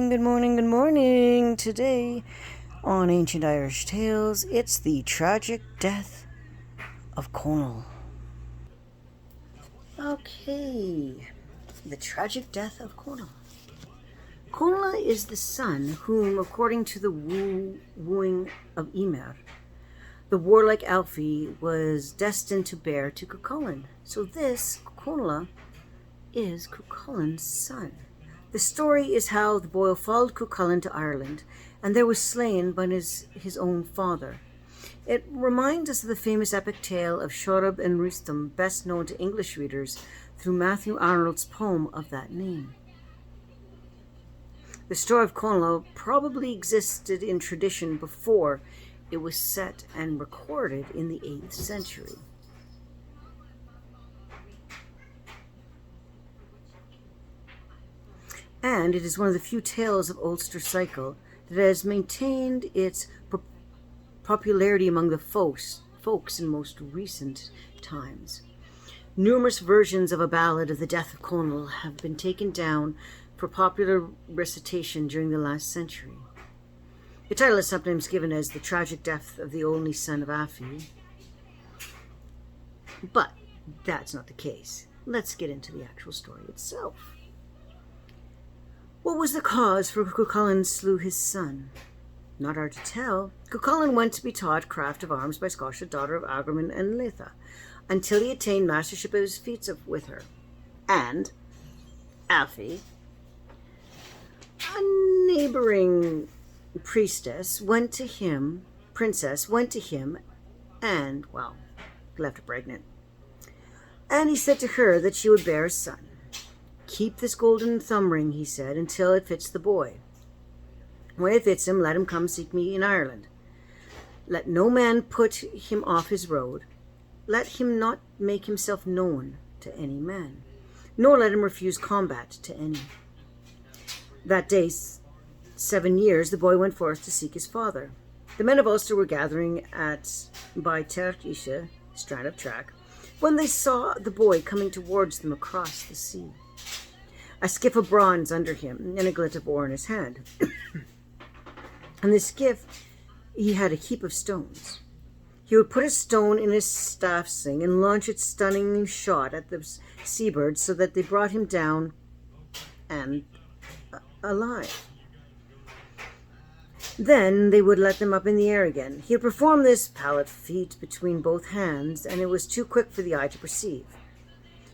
Good morning, good morning. Today on Ancient Irish Tales, it's the tragic death of Connla. Okay, the tragic death of Connla. Connla is the son whom, according to the wooing of Emer, the warlike Alfie was destined to bear to Cuchulainn. So this, Connla, is Cuchulainn's son. The story is how the boy followed Cuchulainn to Ireland, and there was slain by his own father. It reminds us of the famous epic tale of Shorab and Rustum, best known to English readers through Matthew Arnold's poem of that name. The story of Connla probably existed in tradition before it was set and recorded in the 8th century. And it is one of the few tales of Ulster cycle that has maintained its popularity among the folks in most recent times. Numerous versions of a ballad of the death of Connla have been taken down for popular recitation during the last century. The title is sometimes given as the tragic death of the only son of Afi, but that's not the case. Let's get into the actual story itself. What was the cause for Cuchulainn slew his son? Not hard to tell. Cuchulainn went to be taught craft of arms by Scotia, daughter of Agriman and Leitha, until he attained mastership of his feats with her. And Afi, a neighboring princess, went to him, and, left her pregnant. And he said to her that she would bear a son. "Keep this golden thumb ring," he said, "until it fits the boy. When it fits him, let him come seek me in Ireland. Let no man put him off his road. Let him not make himself known to any man, nor let him refuse combat to any." That day, 7 years, the boy went forth to seek his father. The men of Ulster were gathering by Tert Isha, strand of track, when they saw the boy coming towards them across the sea. A skiff of bronze under him, and a glint of ore in his hand. In the skiff, he had a heap of stones. He would put a stone in his staff sling and launch its stunning shot at the seabirds so that they brought him down and alive. Then they would let them up in the air again. He had performed this pallet feat between both hands, and it was too quick for the eye to perceive.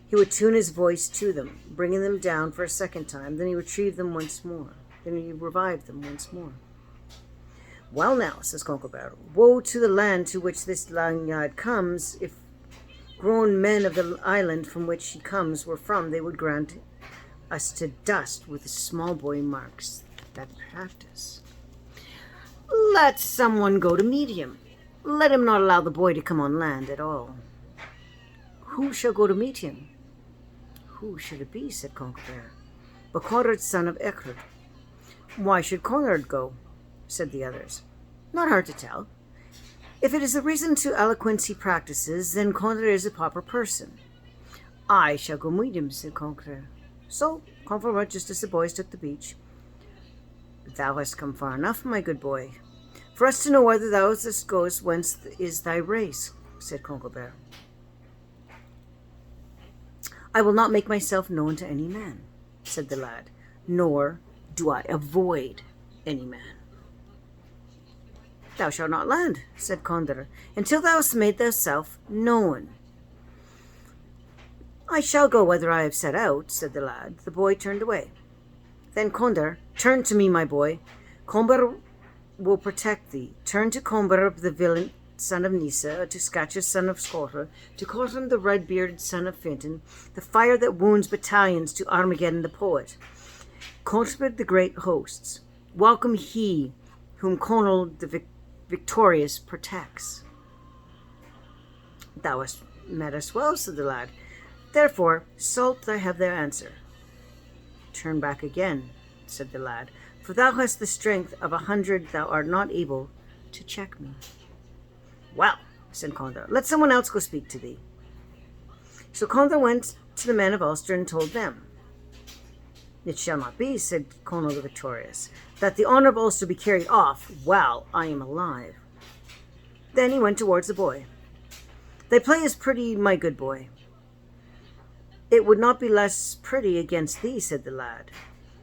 He would tune his voice to them, bringing them down for a second time. Then he retrieved them once more. Then he revived them once more. "Well now," says Concobar, "woe to the land to which this lanyard comes. If grown men of the island from which he comes were from, they would grind us to dust with the small boy marks that practice. Let someone go to meet him. Let him not allow the boy to come on land at all." "Who shall go to meet him?" "Who should it be?" said Concobar. "But Conrad's son of Echard." "Why should Conrad go?" said the others. "Not hard to tell. If it is the reason to eloquence he practices, then Conrad is a proper person." "I shall go meet him," said Conrad. So Conrad went just as the boys took the beach. "Thou hast come far enough, my good boy, for us to know whether thou goest whence is thy race," said Concobar. "I will not make myself known to any man," said the lad, "nor do I avoid any man." "Thou shalt not land," said Condor, "until thou hast made thyself known." "I shall go whether I have set out," said the lad. The boy turned away. Then Condor, "Turn to me, my boy. Combar will protect thee. Turn to Combar, the villain son of Nisa, to Scatchus, son of Scotra, to Cortland, the red-bearded son of Fintan, the fire that wounds battalions, to Armageddon the poet. Conspred the great hosts. Welcome he whom Connla the victorious protects." "Thou hast met us well," said the lad. "Therefore, salt I have their answer." "Turn back again," said the lad, "for thou hast the strength of 100, thou art not able to check me." "Well," said Condor, "let someone else go speak to thee." So Condor went to the men of Ulster and told them. It shall not be, said Connla the victorious, that the honour of Ulster be carried off while I am alive. Then he went towards the boy. Thy play is pretty, my good boy. It would not be less pretty against thee, said the lad.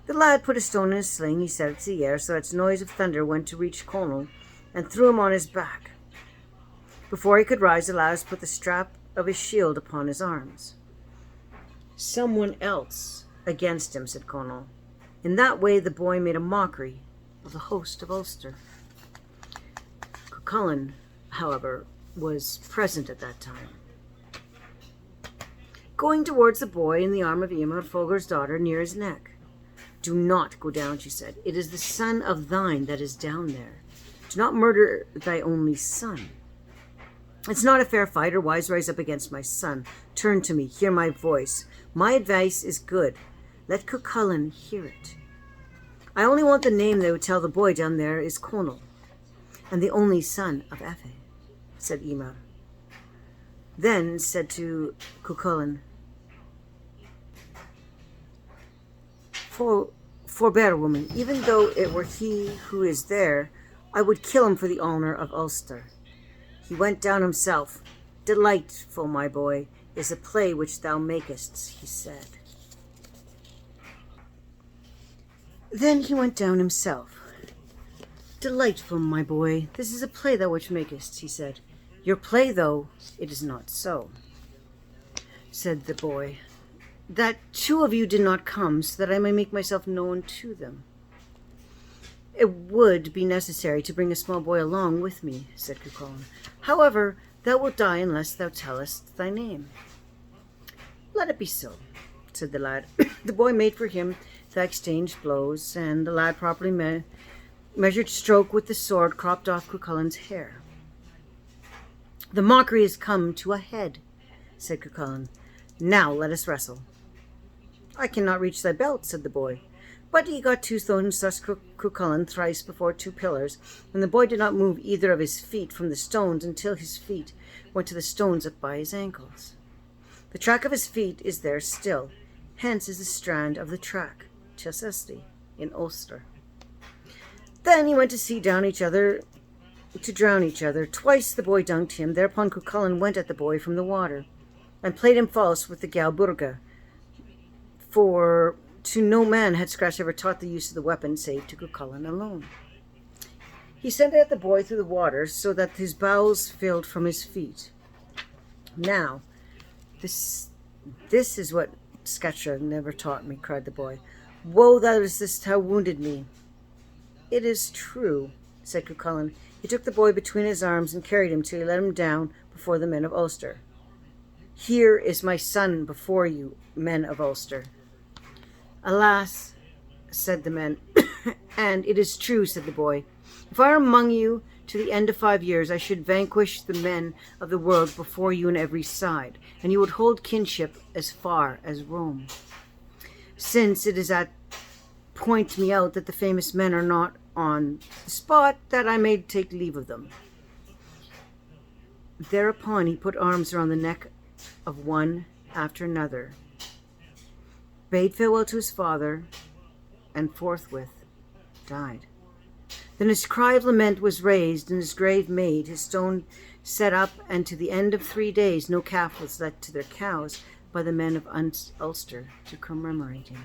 The lad put a stone in his sling. He set it to the air so that its noise of thunder went to reach Connla, and threw him on his back. Before he could rise, the lad put the strap of his shield upon his arms. Someone else against him, said Connla. In that way the boy made a mockery of the host of Ulster. Chulainn, however, was present at that time. Going towards the boy in the arm of Eamon, Fogur's daughter, near his neck. Do not go down, she said. It is the son of thine that is down there. Do not murder thy only son. It's not a fair fight, or wise rise up against my son. Turn to me, hear my voice. My advice is good. Let Chulainn hear it. I only want the name they would tell the boy down there is Connla, and the only son of Efe, said Eamon. Then said to Chulainn, Forbear, woman, even though it were he who is there, I would kill him for the honour of Ulster. He went down himself. Delightful, my boy, is the play which thou makest, he said. Then he went down himself. Delightful, my boy, this is a play thou which makest, he said. Your play, though, it is not so, said the boy. That two of you did not come, so that I may make myself known to them. It would be necessary to bring a small boy along with me, said Chulainn. However, thou wilt die unless thou tellest thy name. Let it be so, said the lad. The boy made for him the exchanged blows, and the lad properly measured stroke with the sword cropped off Chulainn's hair. The mockery has come to a head, said Chulainn. Now let us wrestle. I cannot reach thy belt, said the boy. But he got two stones and thrust Chulainn thrice before two pillars, and the boy did not move either of his feet from the stones until his feet went to the stones up by his ankles. The track of his feet is there still, hence is the strand of the track, Chesesti, in Ulster. Then he went to drown each other. Twice the boy dunked him. Thereupon Chulainn went at the boy from the water, and played him false with the galburga, for to no man had Scratch ever taught the use of the weapon save to Chulainn alone. He sent at the boy through the water, so that his bowels filled from his feet. Now, this is what Scatcha never taught me, cried the boy. Woe, that is this how wounded me. It is true, said Chulainn. He took the boy between his arms and carried him till he let him down before the men of Ulster. Here is my son before you, men of Ulster. Alas, said the men, and it is true, said the boy. If I were among you to the end of 5 years, I should vanquish the men of the world before you on every side, and you would hold kinship as far as Rome. Since it is at point me out that the famous men are not on the spot, that I may take leave of them. Thereupon he put arms around the neck of one after another, bade farewell to his father, and forthwith died. Then his cry of lament was raised, and his grave made, his stone set up, and to the end of 3 days no calf was let to their cows by the men of Ulster to commemorate him.